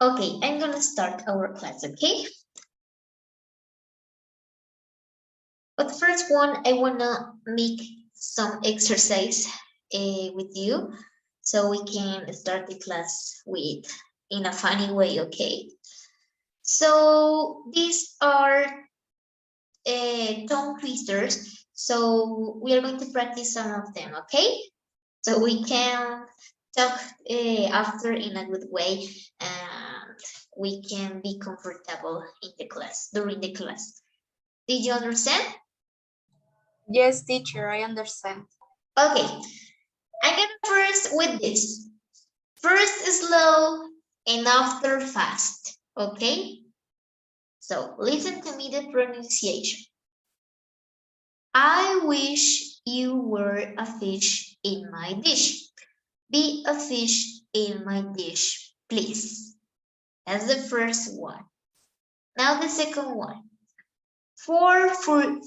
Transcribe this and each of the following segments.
Okay, I'm gonna start our class, okay? But first one, I wanna make some exercise with you so we can start the class with in a funny way, okay? So these are tongue twisters. So we are going to practice some of them, okay? So we can talk after in a good way and we can be comfortable in the class, during the class. Did you understand? Yes, teacher, I understand. Okay, I'm gonna first with this. First slow and after fast, okay? So listen to me the pronunciation. I wish you were a fish in my dish. Be a fish in my dish, please. That's the first one. Now the second one. Four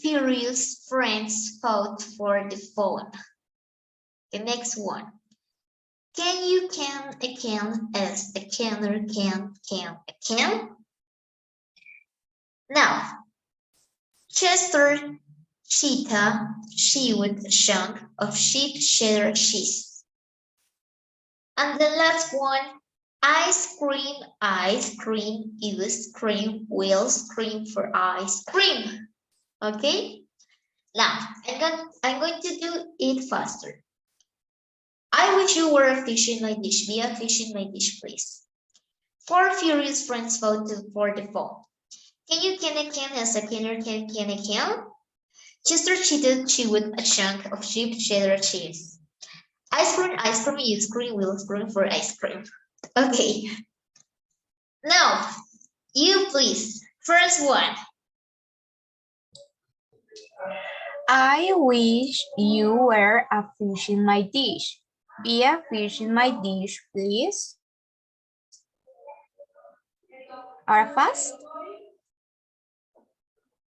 furious friends fought for the phone. The next one. Can you can as a canner can a can? Now, Chester cheetah she with a chunk of sheep cheddar cheese. And the last one, ice cream, use cream, will scream for ice cream. Okay? Now, I'm going to do it faster. I wish you were a fish in my dish. Be a fish in my dish, please. Four furious friends fought for the phone. Can you can a can as a canner can a can? Chester cheated chewed a chunk of sheep cheddar cheese. Ice cream, you scream, will scream for ice cream. Okay, now you please. First one. I wish you were a fish in my dish. Be a fish in my dish, please. Are fast?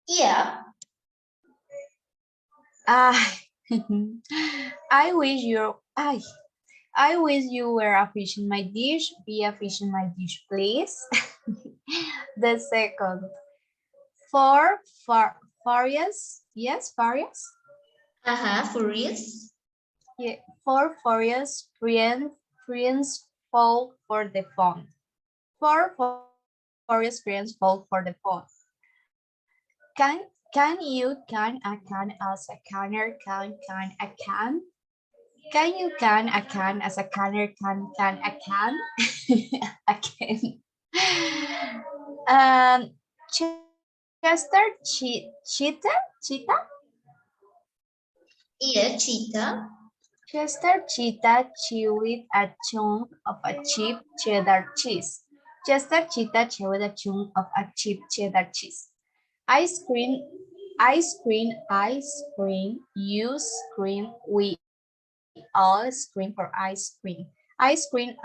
Yeah. Ah, I wish I wish you were a fish in my dish. Be a fish in my dish, please. The second, furious. Yes, furious. Furious. Yeah, four furious friends fall for the phone. Four furious friends fall for the phone. Can can you can a can as a canner can a can? Can you can a can as a canner can a can? A can. Chester cheetah. Yeah, cheetah. Chester cheetah chewed a chunk of a cheap cheddar cheese. Chester cheetah chewed a chunk of a cheap cheddar cheese. Ice cream, ice cream, you scream, we all scream for ice cream. Ice cream,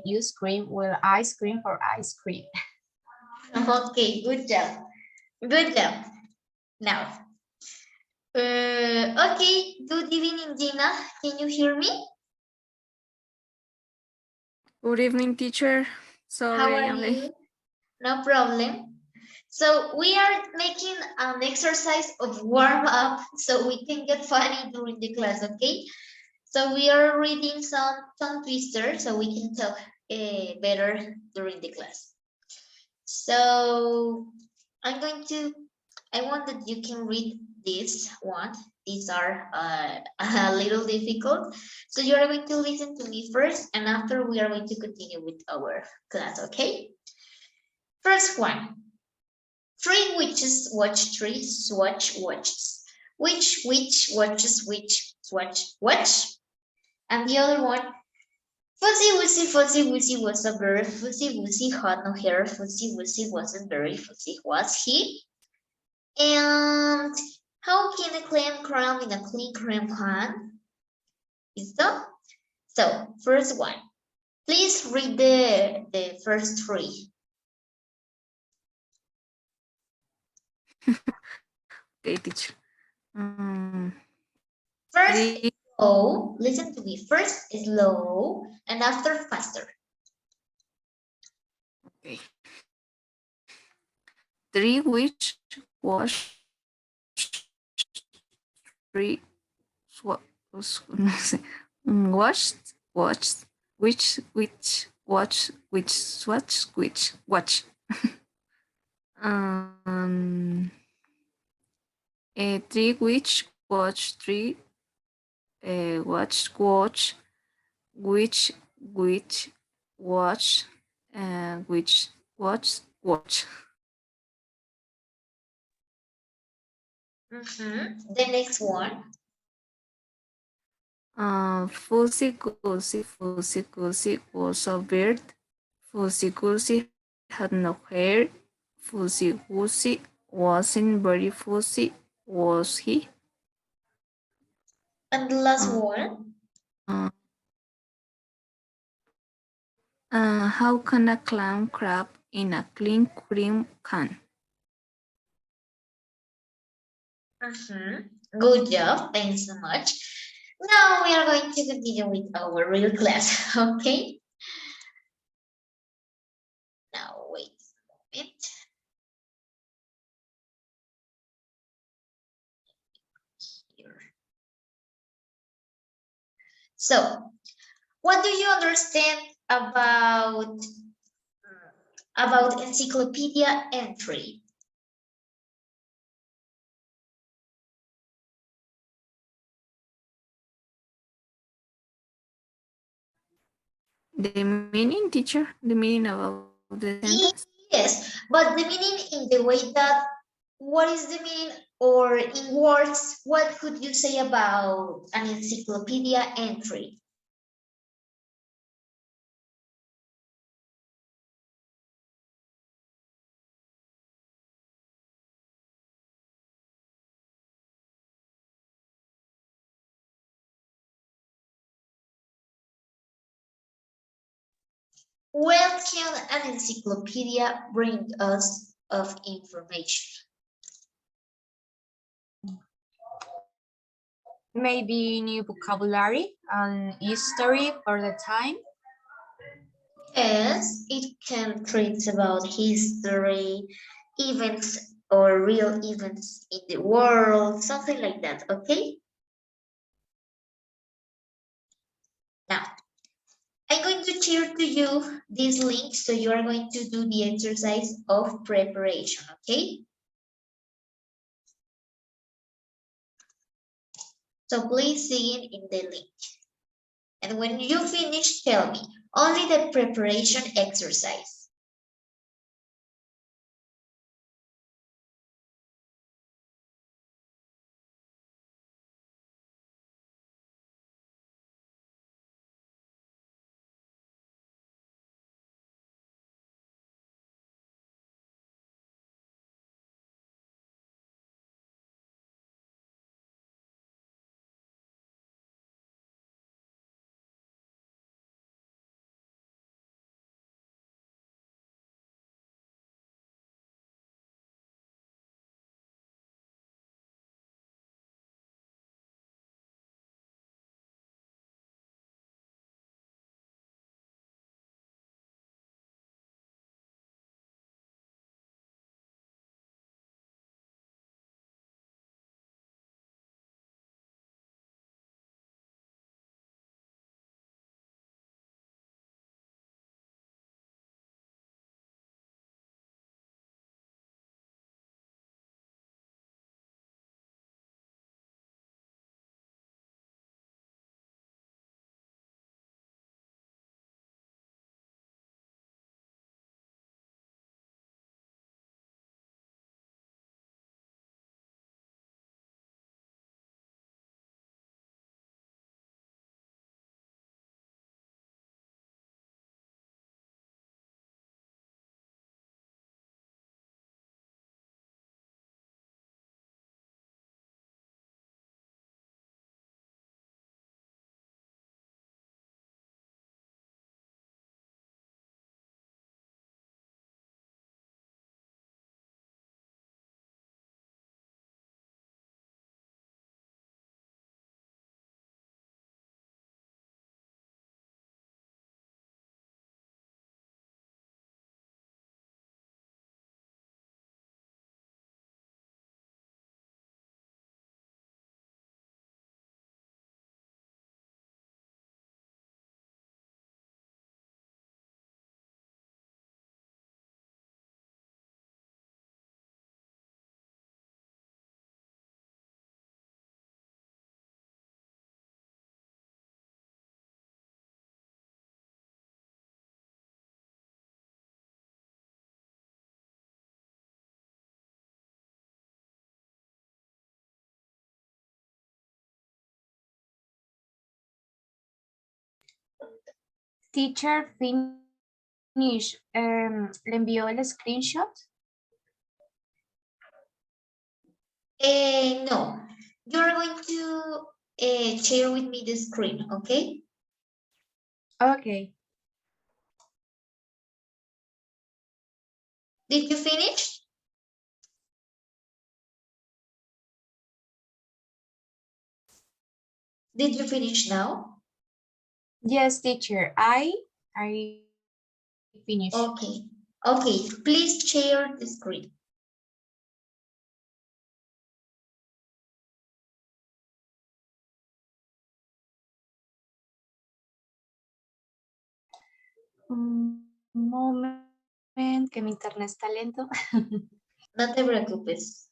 you scream, will ice cream for ice cream. Okay, good job. Good job. Now, okay, good evening, Gina. Can you hear me? Good evening, teacher. How Sorry, I are am late. you? No problem. So we are making an exercise of warm up so we can get funny during the class, okay? So we are reading some tongue twisters so we can talk better during the class. So I'm going to, I want that you can read this one. These are a little difficult. So you're going to listen to me first and after we are going to continue with our class, okay? First one. Three witches watch three swatch watches. Which watches which swatch watch? And the other one. Fuzzy Wuzzy was a bird. Fuzzy Wuzzy had no hair. Fuzzy Wuzzy wasn't very fuzzy, was he? And how can a clam cram in a clean cram pan? Is that? So, first one. Please read the first three. Okay, teacher. First, Three, slow. Listen to me. First, slow, and after, faster. Okay. Three which wash three no sé. Washed watched which watch which swatch which watch. um three which watch three watch which watch which watch. The next one. Fussy was a bird. Fussy had no hair. Fussy wasn't very fussy, was he? And the last Uh, one. how can a clown crab in a clean cream can? Good job. Thanks so much. Now we are going to continue with our real class. Okay. Now wait a moment. Here. So, what do you understand about encyclopedia entry? The meaning, teacher? The meaning about the sentence? Yes, but the meaning in the way that what is the meaning or in words, what could you say about an encyclopedia entry? What can an encyclopedia bring us of information? Maybe new vocabulary and history for the time. Yes, it can treat about history, events or real events in the world, something like that, okay? Now, I'm going to share to you this link, so you are going to do the exercise of preparation, okay? So please see it in the link. And when you finish, tell me, only the preparation exercise. Teacher finish. ¿Le envió el screenshot? No, you're going to share with me the screen, okay? Okay. Did you finish? Did you finish now? Yes, teacher. I finish. Okay. Okay, please share the screen. Un moment, que mi internet está lento. No te preocupes.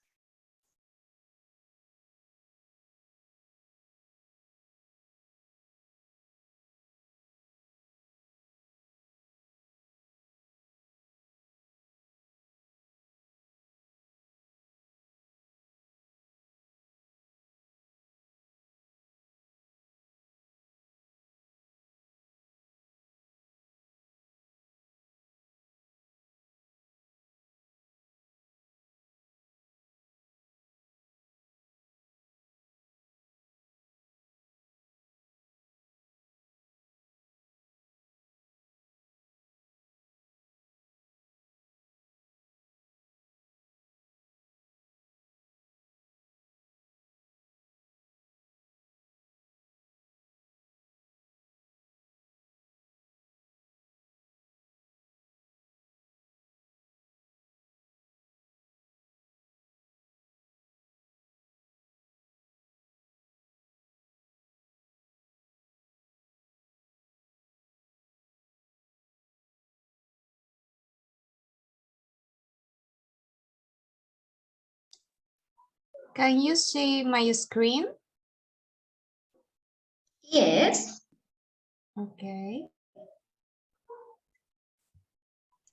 Can you see my screen? Yes. Okay.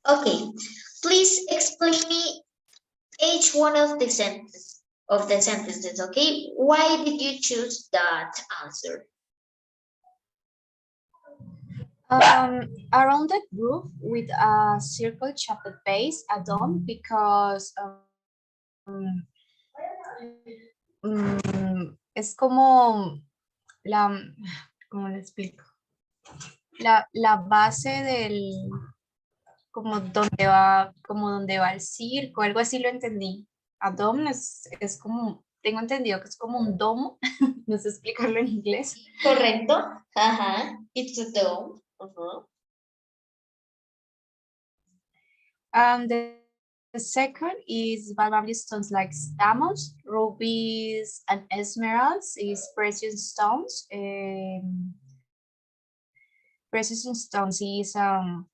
Okay. Please explain me each one of the sentences, okay? Why did you choose that answer? Around the group with a circle chopped base, a dome, because es como la, ¿cómo le explico? La base del, como donde va el circo, algo así lo entendí. A dome es como, tengo entendido que es como un domo, no sé explicarlo en inglés. Correcto. Ajá. It's a dome. The second is valuable stones like diamonds, rubies, and emeralds is precious stones. Precious stones is mm,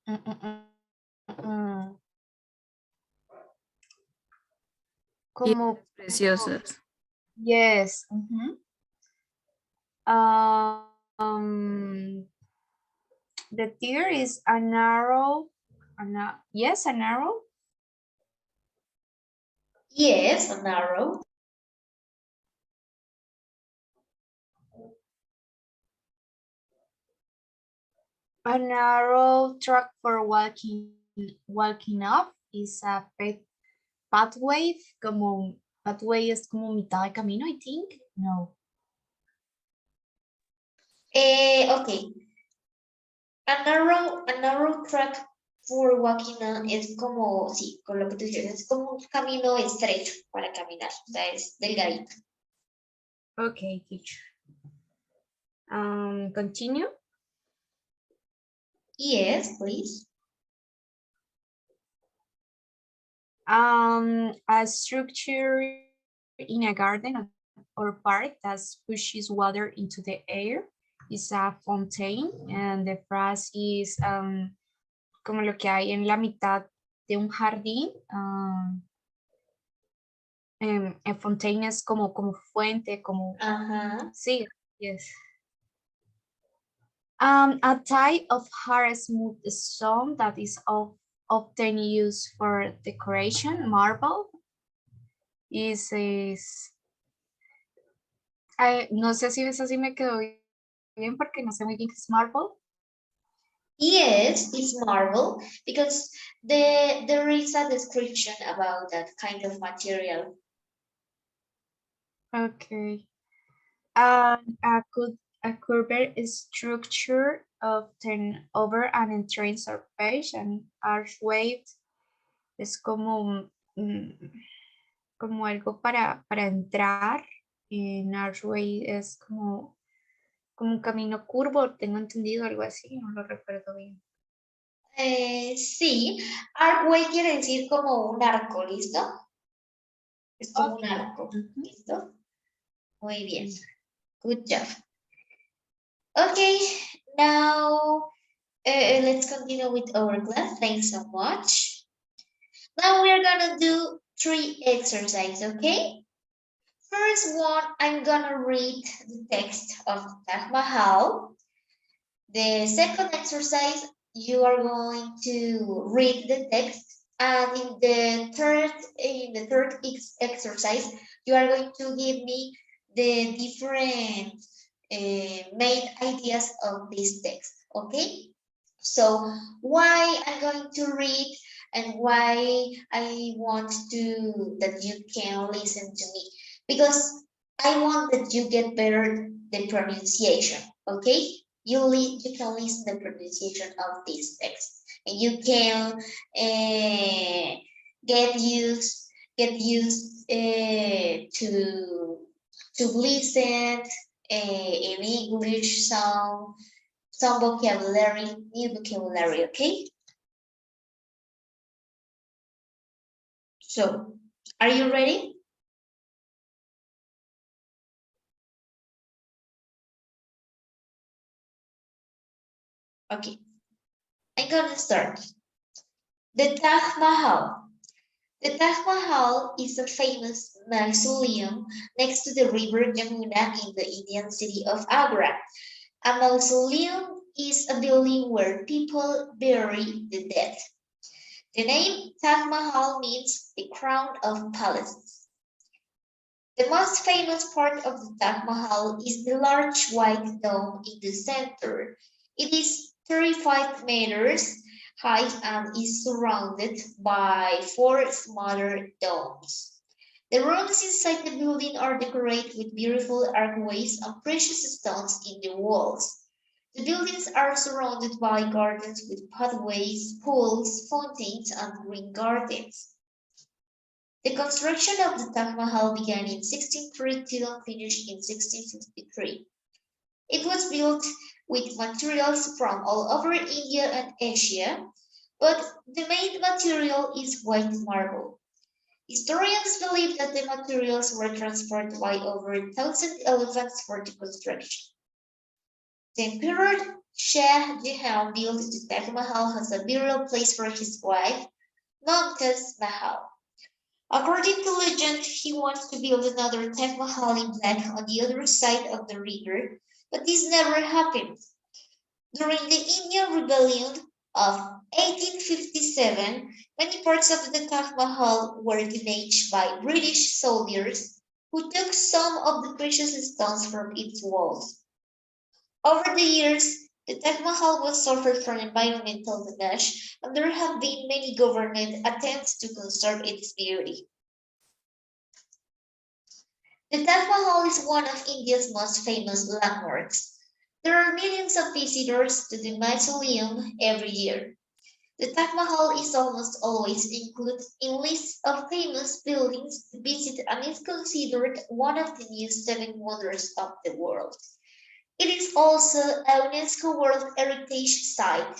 mm, mm, mm, como Preciosas. yes. The tier is an arrow. Yes, an arrow. Yes, an arrow. An arrow track for walking up is a pathway, como pathway es como mitad de camino, I think. No. Okay. An arrow track for walking on es como, sí, con lo que tú dices, es como un camino estrecho para caminar, o sea, es delgadito. Okay, teacher. Continue. Yes, please. A structure in a garden or park that pushes water into the air is a fountain, and the phrase is como lo que hay en la mitad de un jardín. A fountain es como fuente, como Ajá. sí, yes. A type of hard smooth stone that is often used for decoration, marble, is no sé si eso sí me quedó bien porque no sé muy bien qué es marble. Yes, it's marble because there is a description about that kind of material. Okay. And a curved structure often over an entering surface and archway es como, como algo para entrar. En archway es como un camino curvo, tengo entendido algo así, no lo recuerdo bien. Sí, archway quiere decir como un arco, ¿listo? Es como un Okay. arco, Ujú. ¿listo? Muy bien. Good job. Okay, now let's continue with our class. Thanks so much. Now we are gonna do 3 exercises, okay? First one, I'm gonna read the text of Taj Mahal. The second exercise, you are going to read the text, and in the third exercise, you are going to give me the different main ideas of this text. Okay? So why I'm going to read and why I want to that you can listen to me, because I want that you get better the pronunciation. Okay, you can listen the pronunciation of this text, and you can uh, get used to listen in English some vocabulary, new vocabulary, okay? So, are you ready? Okay, I'm gonna start. The Taj Mahal. The Taj Mahal is a famous mausoleum next to the river Yamuna in the Indian city of Agra. A mausoleum is a building where people bury the dead. The name Taj Mahal means the crown of palaces. The most famous part of the Taj Mahal is the large white dome in the center. It is 35 meters high and is surrounded by 4 smaller domes. The rooms inside the building are decorated with beautiful archways and precious stones in the walls. The buildings are surrounded by gardens with pathways, pools, fountains, and green gardens. The construction of the Taj Mahal began in 1632 and finished in 1653. It was built with materials from all over India and Asia, but the main material is white marble. Historians believe that the materials were transported by over 1,000 elephants for the construction. The Emperor Shah Jahan built the Taj Mahal as a burial place for his wife, Mumtaz Mahal. According to legend, he wants to build another Taj Mahal in black on the other side of the river, but this never happened. During the Indian Rebellion of 1857, many parts of the Taj Mahal were damaged by British soldiers who took some of the precious stones from its walls. Over the years, the Taj Mahal was suffered from environmental damage, and there have been many government attempts to conserve its beauty. The Taj Mahal is one of India's most famous landmarks. There are millions of visitors to the mausoleum every year. The Taj Mahal is almost always included in lists of famous buildings to visit and is considered one of the new 7 wonders of the world. It is also a UNESCO World Heritage Site.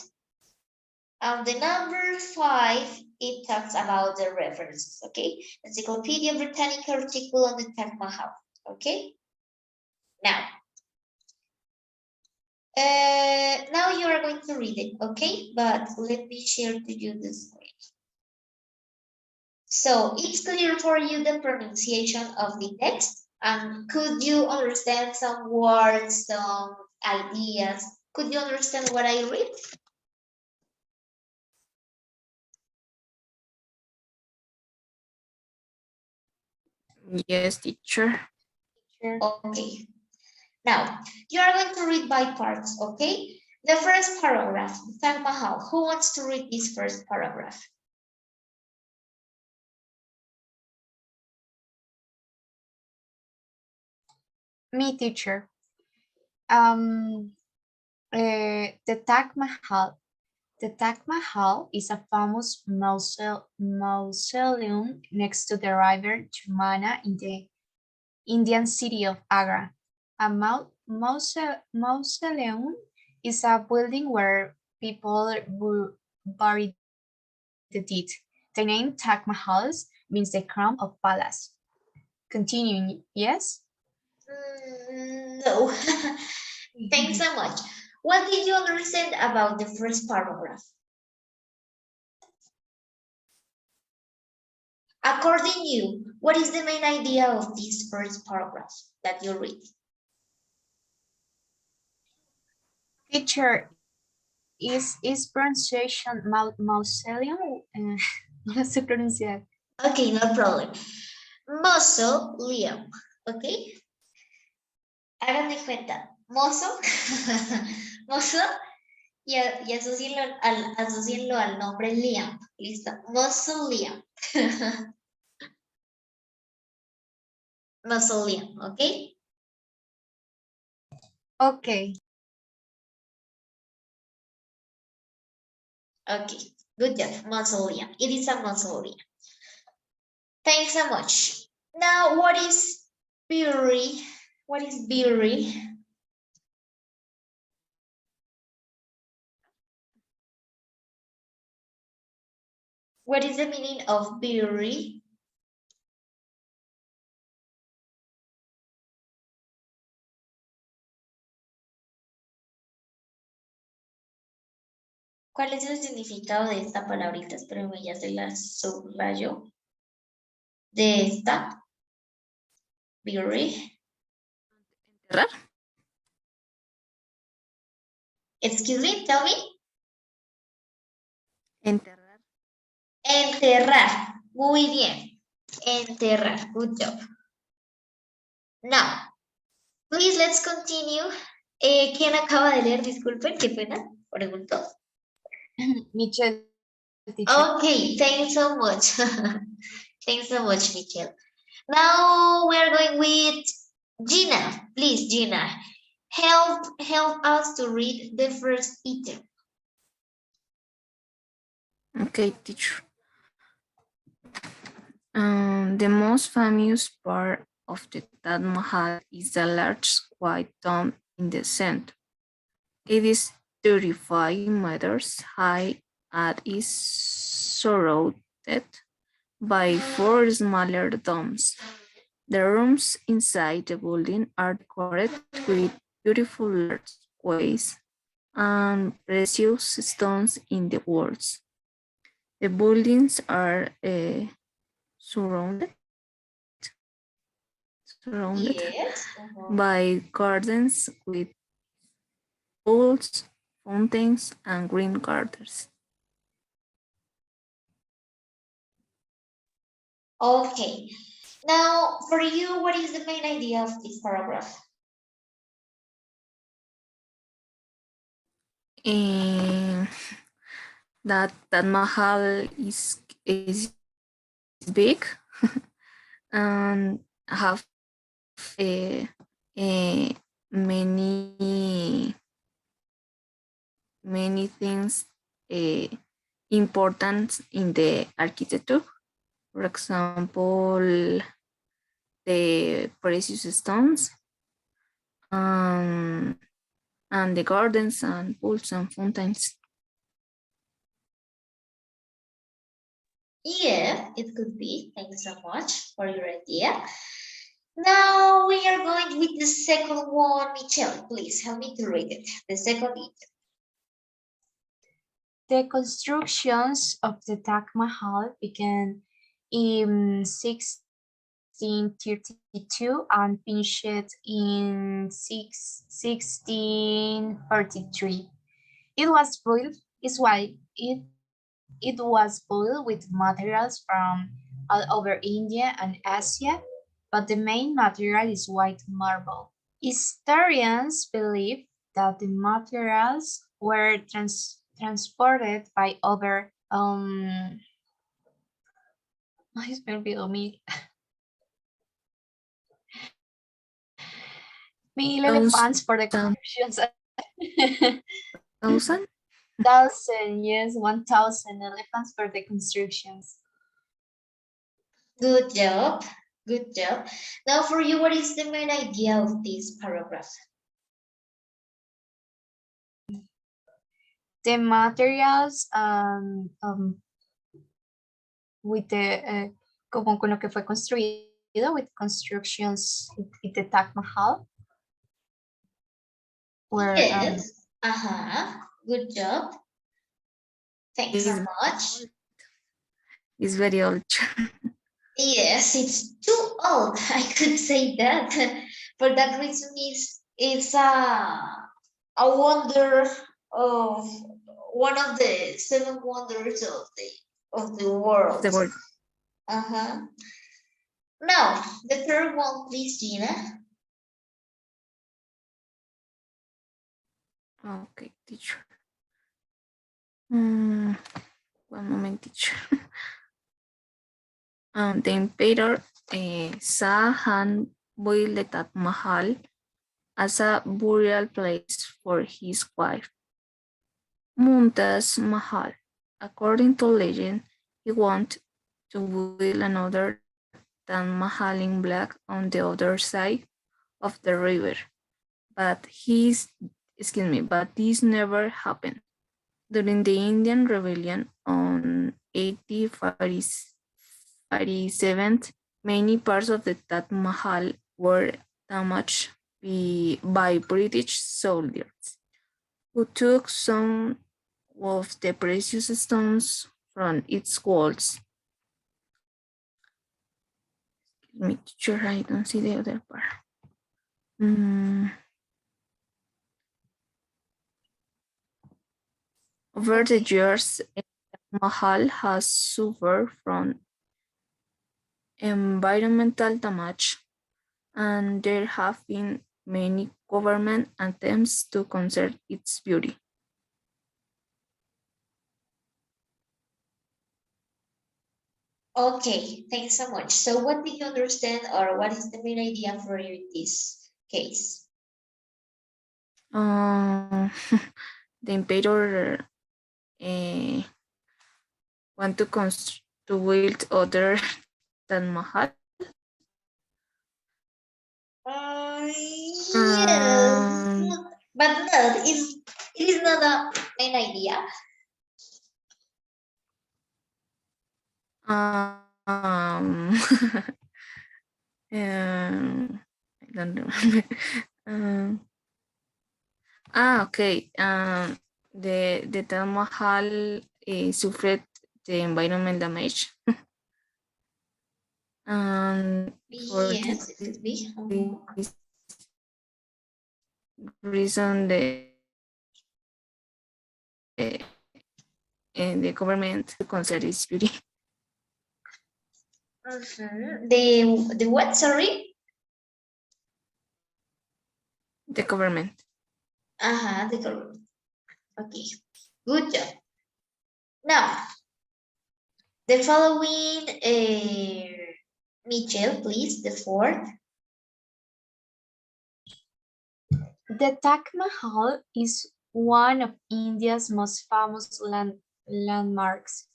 And the number 5, it talks about the references, okay? Encyclopedia Britannica article on the Taj Mahal, okay? Now you are going to read it, okay? But let me share to you the screen. So it's clear for you the pronunciation of the text, and could you understand some words, some ideas? Could you understand what I read? Yes, teacher. Sure. Okay. Now, you are going to read by parts, okay? The first paragraph, Taj Mahal. Who wants to read this first paragraph? Me, teacher. The Taj Mahal. The Taj Mahal is a famous mausoleum next to the river Jumana in the Indian city of Agra. A mausoleum is a building where people bury the dead. The name Taj Mahal means the crown of palace. Continuing, yes? No. Thanks so much. What did you understand about the first paragraph? According to you, what is the main idea of this first paragraph that you read? Teacher, is pronunciation mausoleum? No sé pronunciar. Okay, no problem. Mozo, Liam. Okay. Hagan de cuenta. Mozo. Mozo. Y asocienlo al nombre Liam. Listo. Mozo Liam. Mozo Liam. Okay. Okay. Okay. Good job. Mausoleum. It is a mausoleum. Thanks so much. Now, what is brewery? What is brewery? What is the meaning of brewery? ¿Cuál es el significado de esta palabrita? Espérenme, ya se la subrayo. De esta brewery. Enterrar. Excuse me, tell me. Enterrar. Enterrar. Muy bien. Enterrar. Good job. Now, please let's continue. ¿Quién acaba de leer? Disculpen, qué pena. Preguntó. Michelle, teacher. Okay, thanks so much. Thanks so much, Michelle. Now we're going with Gina. Please, Gina, help us to read the first item. Okay, teacher. The most famous part of the Taj Mahal is the large white tomb in the center. It is 35 meters high and is surrounded by four smaller domes. The rooms inside the building are decorated with beautiful large quays and precious stones in the walls. The buildings are surrounded Yes. by gardens with pools, fountains, and green gardens. Okay. Now, for you, what is the main idea of this paragraph? And that Mahal is big and have a, many things important in the architecture. For example, the precious stones and the gardens and pools and fountains. Yeah, it could be. Thanks so much for your idea. Now we are going with the second one. Michelle, please help me to read it. The second item. The constructions of the Taj Mahal began in 1632 and finished in 1643. It was built it was built with materials from all over India and Asia, but the main material is white marble. Historians believe that the materials were transported by over ay, se me olvidó mil elephants for the Thousand, constructions. 1,000, yes, 1,000 elephants for the constructions. Good job. Good job. Now for you, what is the main idea of this paragraph? The materials with the como con lo que fue construido with constructions with the Taj Mahal were Yes. Good job. Thanks so much. It's very old. Yes, it's too old. I could say that. For that reason, it's a wonder of one of the seven wonders of the Of the world. word. Uh-huh. Now, the third one, please, Gina. Okay, teacher. One moment, teacher. The emperor Shah Jahan built the Taj Mahal as a burial place for his wife, Mumtaz Mahal. According to legend, he wanted to build another Taj Mahal in black on the other side of the river, but but this never happened. During the Indian Rebellion on 1847, many parts of the Taj Mahal were damaged by British soldiers, who took some of the precious stones from its walls. Let me sure I don't see the other part. Over the years, Mahal has suffered from environmental damage, and there have been many government attempts to conserve its beauty. Okay, thanks so much. So what did you understand or what is the main idea for you in this case? The emperor want to build other than Mahal. Yes, but no, it is not a main idea. I don't remember. Okay. The Taj Mahal suffered the environment damage. And for Yes, it could be. this reason, the government to conserve its beauty. The what? Sorry. The government. The government. Okay, good job. Now, the following, Michelle, please, the fourth. The Taj Mahal is one of India's most famous landmarks.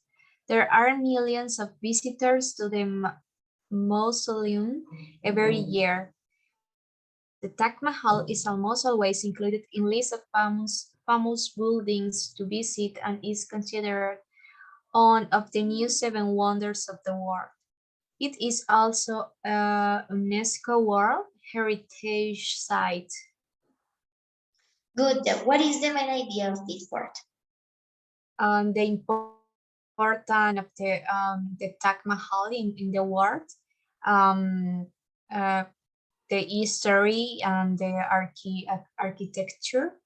There are millions of visitors to the mausoleum every year. The Taj Mahal is almost always included in lists of famous buildings to visit and is considered one of the new seven wonders of the world. It is also a UNESCO World Heritage Site. Good job. What is the main idea of this part? The importance of the Taj Mahal in the world, the history and the architecture.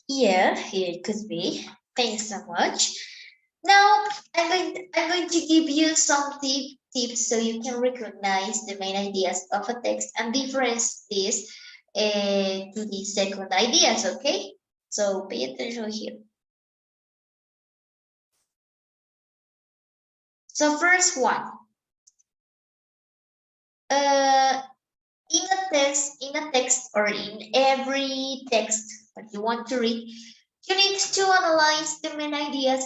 Yeah, it could be. Thanks so much. Now I'm going to give you some tips so you can recognize the main ideas of a text and difference this to the second ideas, okay? So pay attention here. So first one, in a text or in every text that you want to read, you need to analyze the main ideas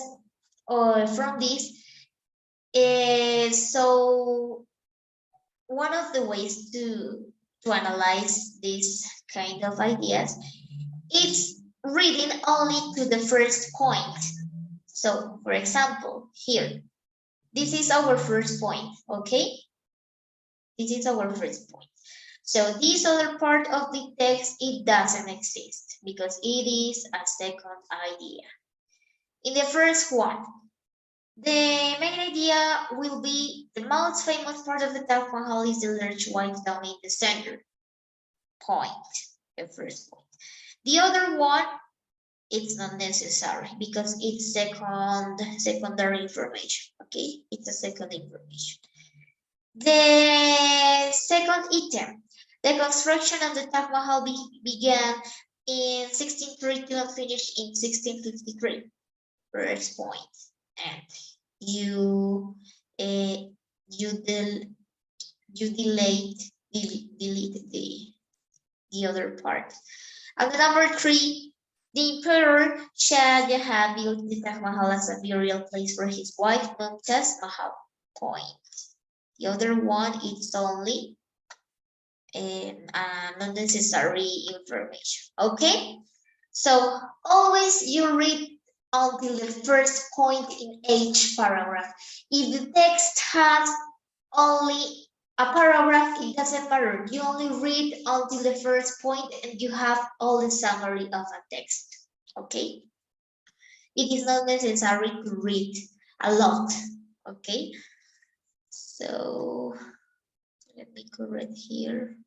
from this. So one of the ways to analyze this kind of ideas is reading only to the first point. So for example, here, this is our first point, okay? This is our first point. So this other part of the text, it doesn't exist because it is a second idea. In the first one, the main idea will be the most famous part of the Taj Mahal is the large white dome in the center point, the first point. The other one, it's not necessary because it's secondary information, okay? It's a second information. The second item, the construction of the Taj Mahal began in 1632 and finished in 1653. First point, and you uh, you del you deleted the other part. And the number three, the Emperor Shah Jahan built the Taj Mahal as a burial place for his wife Mumtaz Mahal. Point. The other one is only unnecessary information. Okay, so always you read until the first point in each paragraph. If the text has only a paragraph, it doesn't matter. You only read until the first point and you have all the summary of a text. Okay, it is not necessary to read a lot. Okay, so let me correct here.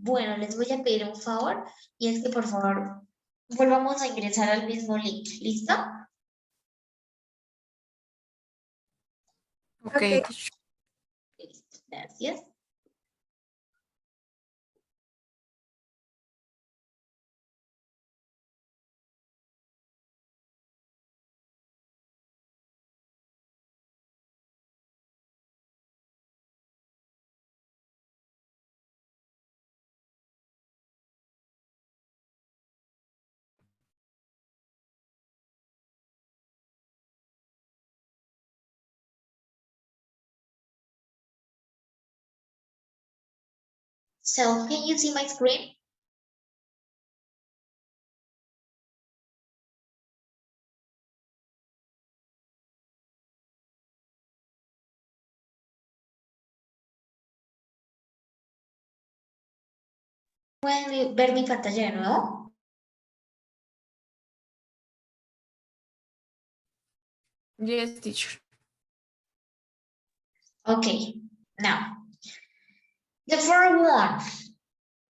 Bueno, les voy a pedir un favor y es que por favor volvamos a ingresar al mismo link. ¿Listo? Okay, teacher. Listo, gracias. So, can you see my screen? ¿Pueden ver mi pantalla de nuevo? Yes, teacher. Okay, now, the first one.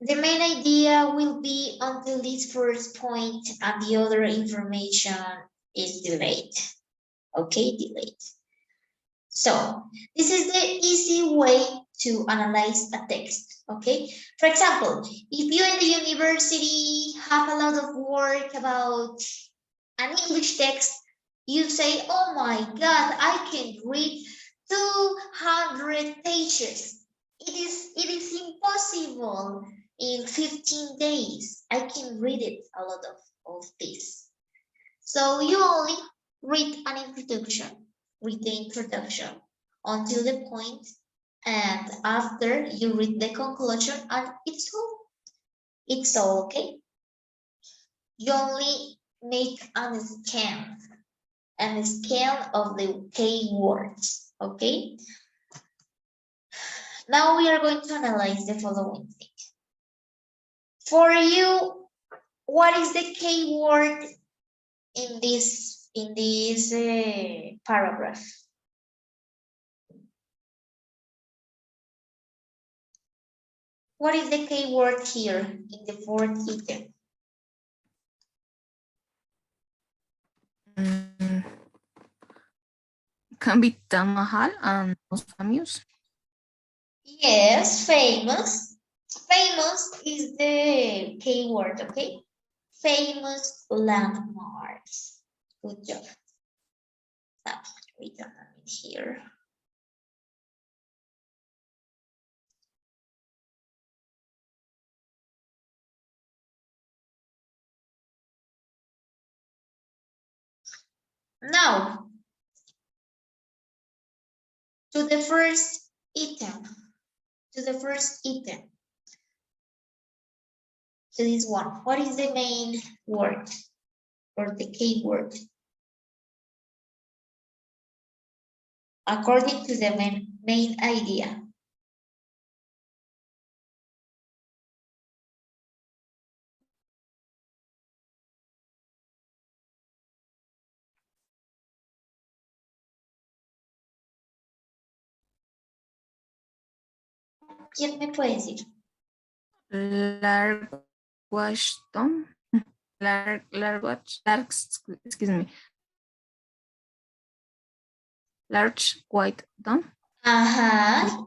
The main idea will be until this first point and the other information is delayed. Okay, delayed. So this is the easy way to analyze a text, okay? For example, if you in the university have a lot of work about an English text, you say, oh my God, I can read 200 pages. It is impossible in 15 days. I can read it a lot of this. So you only read an introduction, read the introduction until the point, and after you read the conclusion, and it's all. It's all, okay? You only make a scan of the keywords, okay? Now we are going to analyze the following thing. For you, what is the keyword in this paragraph? What is the keyword here in the fourth item? Mm, can be Taj Mahal and most famous. Yes, famous. Famous is the keyword, okay? Famous landmarks. Good job. Now, we can have it here. Now, to the first item. To the first item. To this one. What is the main word or the keyword? According to the main idea. ¿Quién me puede decir? Largwashton. Excuse me. Large white dome. Ajá.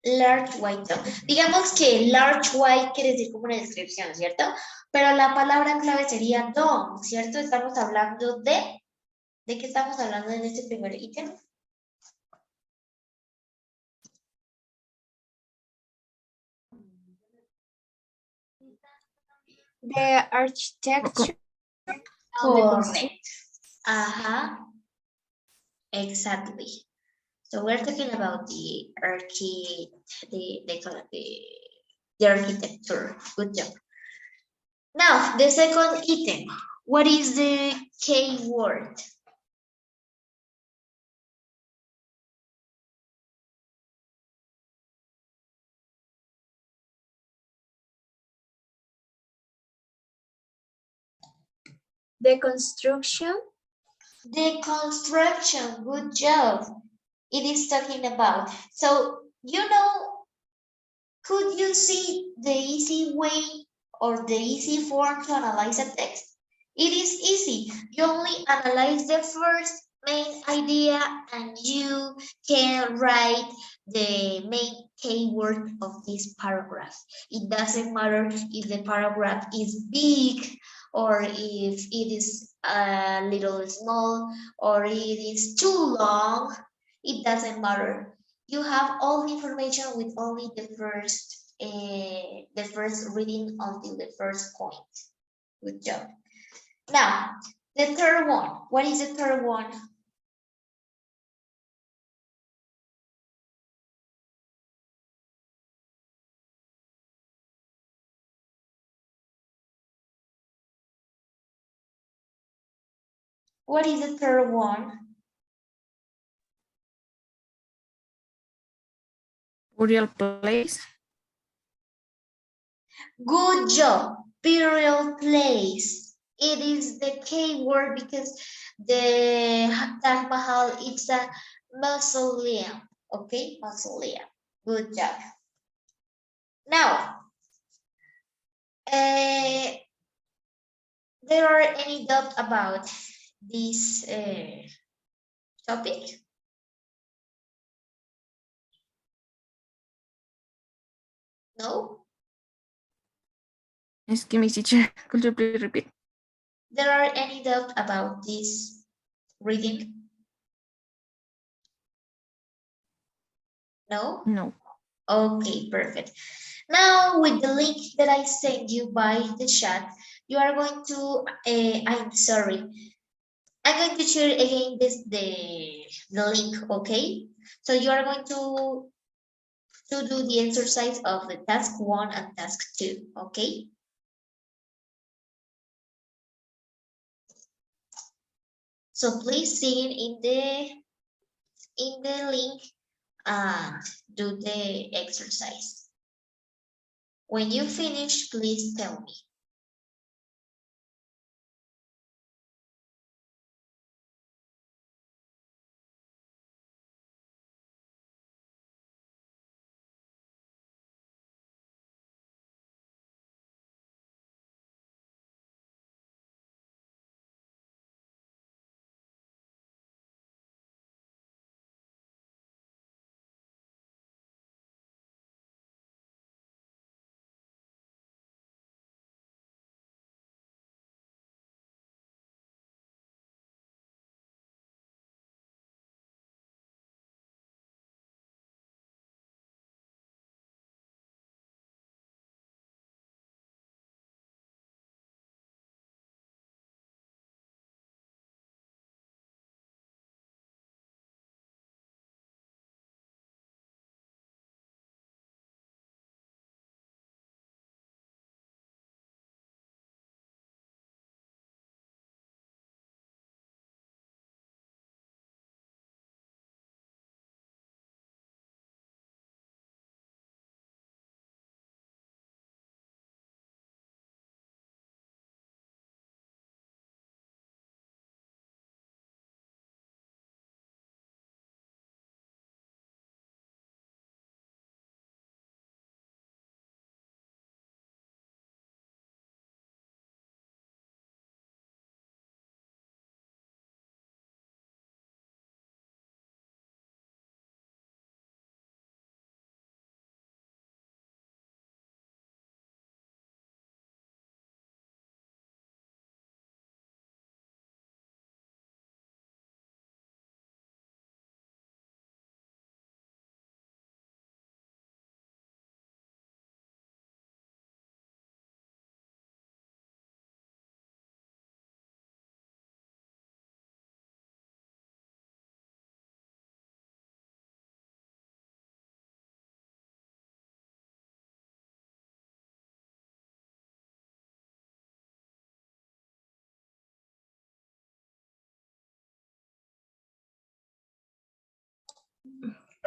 Large white dog. Digamos que large white quiere decir como una descripción, ¿cierto? Pero la palabra clave sería dog, ¿cierto? Estamos hablando ¿de qué estamos hablando en este primer ítem? The architecture. Correct. Ajá. Exactly. So we're talking about the the architecture. Good job. Now, the second item. What is the keyword? The construction. The construction. Good job. It is talking about. So, could you see the easy way or the easy form to analyze a text? It is easy. You only analyze the first main idea and you can write the main keyword of this paragraph. It doesn't matter if the paragraph is big or if it is a little small or it is too long. It doesn't matter. You have all the information with only the first reading until the first point. Good job. Now, the third one. What is the third one? What is the third one? Burial place. Good job. Burial place. It is the keyword because the Taj Mahal is a mausoleum. Okay, mausoleum. Good job. Now, there are any doubt about this topic? No? Excuse me, teacher. Could you please repeat? There are any doubt about this reading? No? No. Okay, perfect. Now with the link that I sent you by the chat, you are going to, I'm sorry, I'm going to share again the link, okay? So you are going to do the exercise of the task 1 and task 2, okay? So please see it in the link and do the exercise. When you finish, please tell me.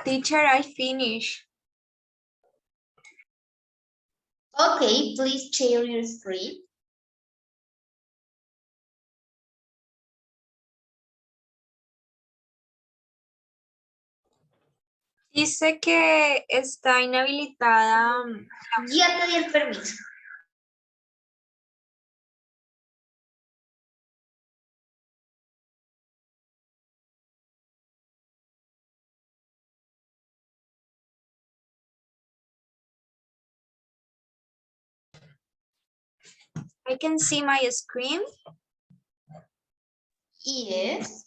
Teacher, I finish. Okay, please share your screen. Dice que está inhabilitada. Ya te di el permiso. I can see my screen. Yes,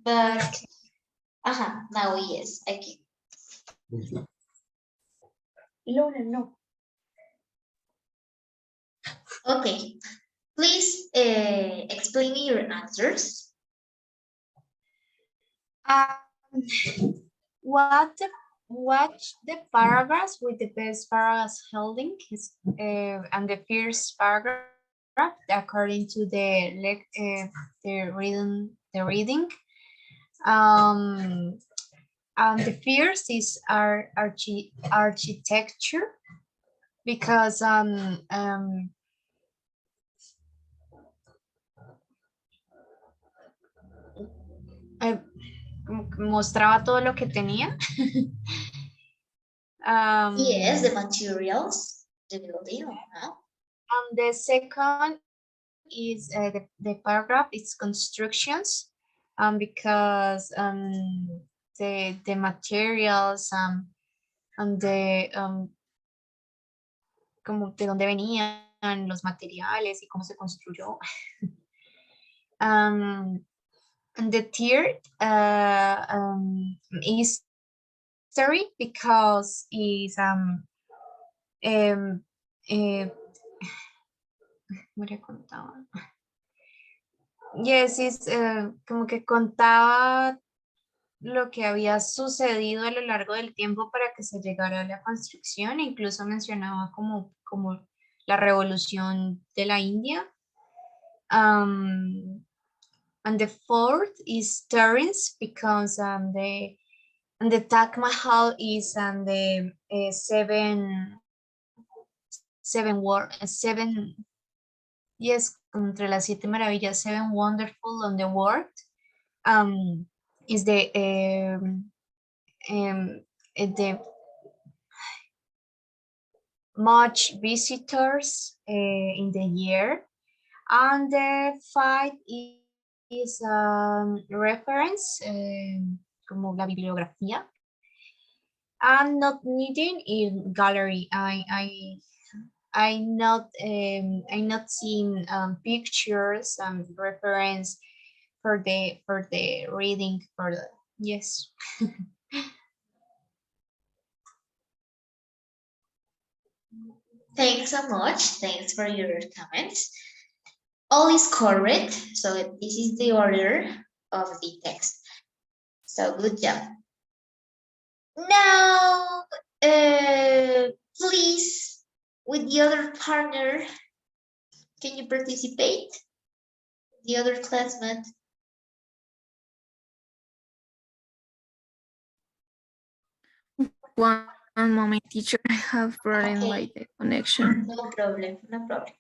but now yes, aquí. Laura, no. Okay, please explain me your answers. What the paragraphs with the best paragraphs holding is and the first paragraph according to the reading. Um, and the first is our architecture because eh, como que mostraba todo lo que tenía. Yes, the um, materials, the building. And the second is the paragraph is constructions, because the materials and the como de dónde venían los materiales y cómo se construyó. And the third history because is ¿cómo le contaba? Yes, es como que contaba lo que había sucedido a lo largo del tiempo para que se llegara a la construcción, e incluso mencionaba como la revolución de la India. And the fourth is stories because the Taj Mahal is the seven, yes, entre las siete maravillas, seven wonderful on the world. Is the much visitors in the year, and the five is reference como la bibliografía, and not needing in gallery. I not seen pictures and reference for the reading for the yes. Thanks so much. Thanks for your comments. All is correct. So this is the order of the text. So good job. Now, please, with the other partner, can you participate? The other classmate. One moment, teacher, I have problem Okay. with the connection. No problem, no problem.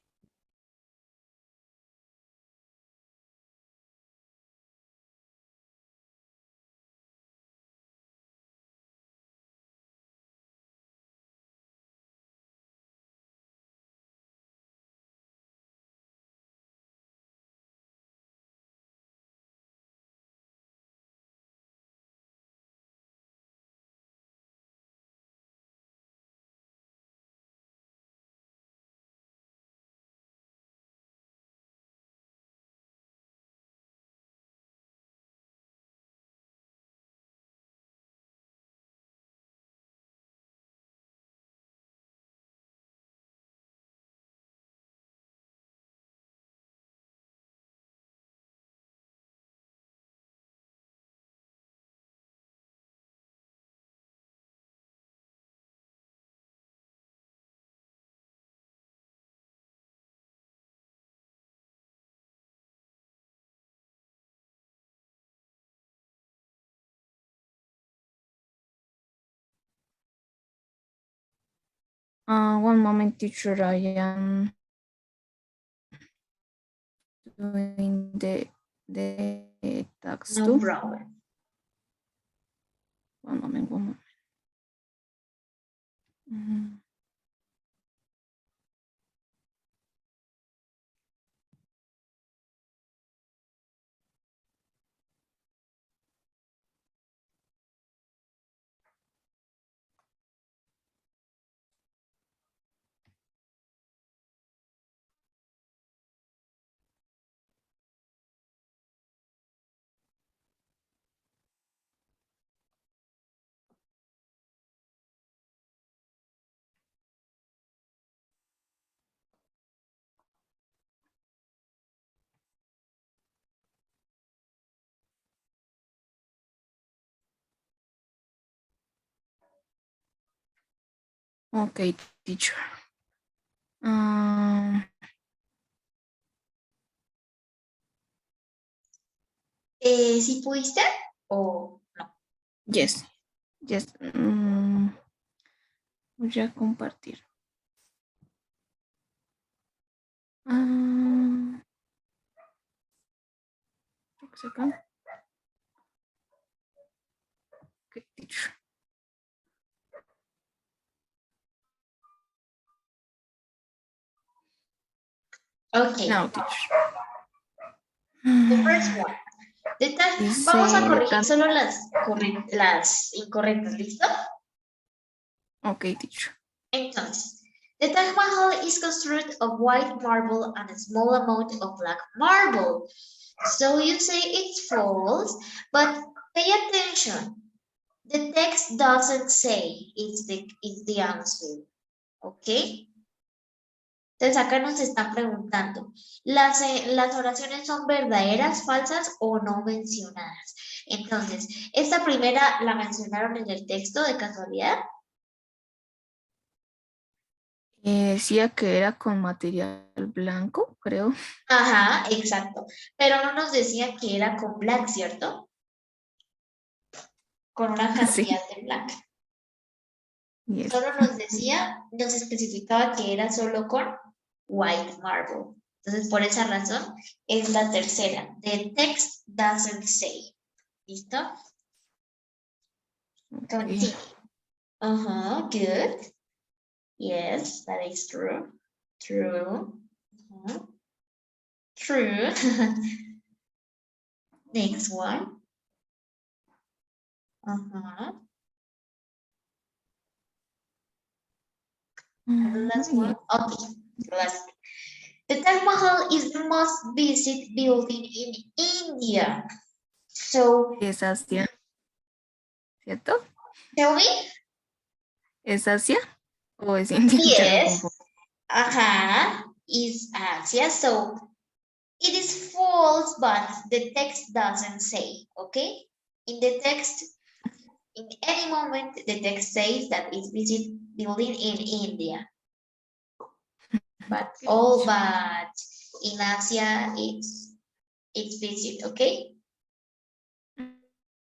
One moment, teacher. I am doing the tax No too. problem. One moment, one moment. Mhm. Okay, teacher. Um, ¿Sí pudiste o no? yes, yes. Voy a compartir. Ah, second. Okay, teacher. Ok, Now, teacher. the first one. Vamos a Dice the corregir cat. solo las incorrectas, ¿listo? Okay, teacher. Entonces, the Taj Mahal is constructed of white marble and a small amount of black marble. So you say it's false, but pay attention. The text doesn't say it's the answer, ¿ok? Entonces acá nos están preguntando, ¿las oraciones son verdaderas, falsas o no mencionadas? Entonces, esta primera la mencionaron en el texto de casualidad. Decía que era con material blanco, creo. Ajá, exacto. Pero no nos decía que era con black, ¿cierto? Con una Sí. cantidad de black. Yes. Solo nos decía, nos especificaba que era solo con white marble. Entonces, por esa razón, es la tercera. The text doesn't say. ¿Listo? Okay. Continue. Good. Yes, that is true. True. True. Next one. And the last Yeah. one. Okay. Last. The Taj Mahal is the most visited building in India. So, Es Asia, ¿cierto? tell me. ¿Es Asia o es India? Ya me Yes. confundo. Is Asia. So, it is false, but the text doesn't say, okay? In the text, in any moment, the text says that it's visit building in India. But in Asia, it's visit, okay?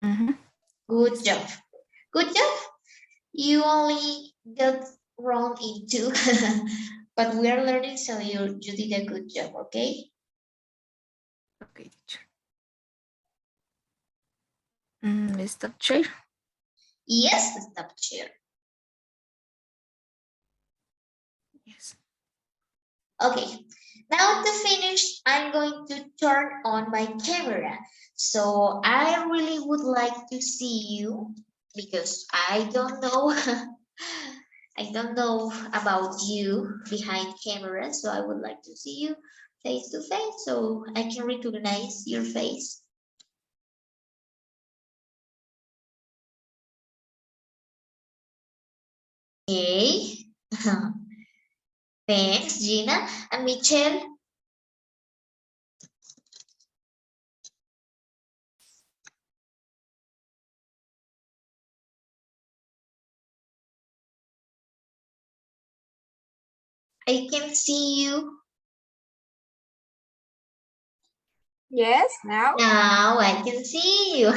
Mhm. Good job. Good job. You only got wrong in two, but we are learning, so you did a good job, okay? Okay, teacher. Stop share. Yes, stop share. Yes. Okay, now to finish, I'm going to turn on my camera. So I really would like to see you because I don't know I don't know about you behind camera, so I would like to see you face to face so I can recognize your face. Okay. Thanks, Gina. And Michelle? I can see you. Yes, now. Now I can see you.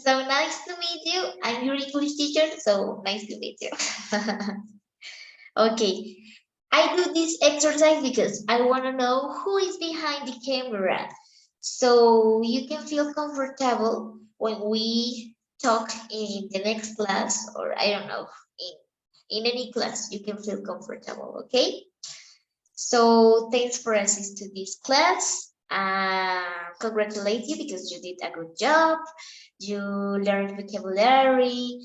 So nice to meet you. I'm your English teacher, so nice to meet you. Okay, I do this exercise because I want to know who is behind the camera. So you can feel comfortable when we talk in the next class, or I don't know, in any class, you can feel comfortable, okay? So thanks for assisting to this class. Congratulate you because you did a good job. You learned vocabulary.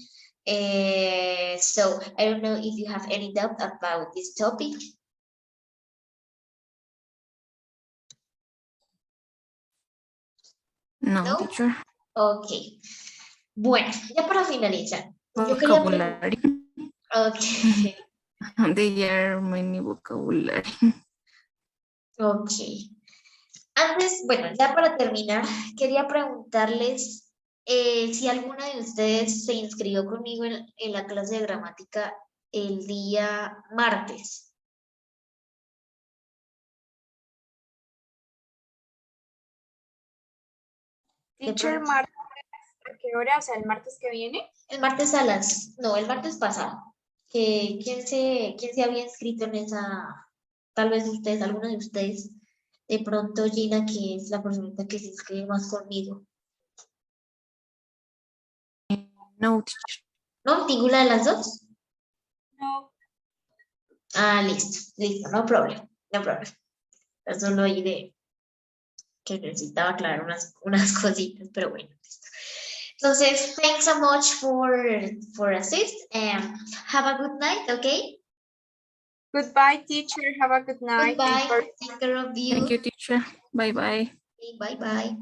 So I don't know if you have any doubt about this topic. No, No? teacher. Ok. Bueno, ya para finalizar, yo quería preguntar. Vocabulary. Ok. There are many vocabulary. Ok. Antes, bueno, ya para terminar, quería preguntarles si alguna de ustedes se inscribió conmigo en la clase de gramática el día martes. De Teacher, pronto, martes, ¿a qué hora? O sea, el martes que viene. el martes a las, no, el martes pasado. ¿Quién se había inscrito en esa, tal vez ustedes, alguna de ustedes, de pronto Gina, que es la persona que se inscribe más conmigo? No, teacher. ¿No? ¿Ninguna de las dos? No. Ah, listo, listo, no problem, no problem. Solo ahí de que necesitaba aclarar unas cositas, pero bueno. Listo. Entonces, thanks so much for assist and have a good night, okay? Goodbye, teacher. Have a good night. Thanks Goodbye. for Take care of you. Thank you, teacher. Bye-bye. Okay, bye bye.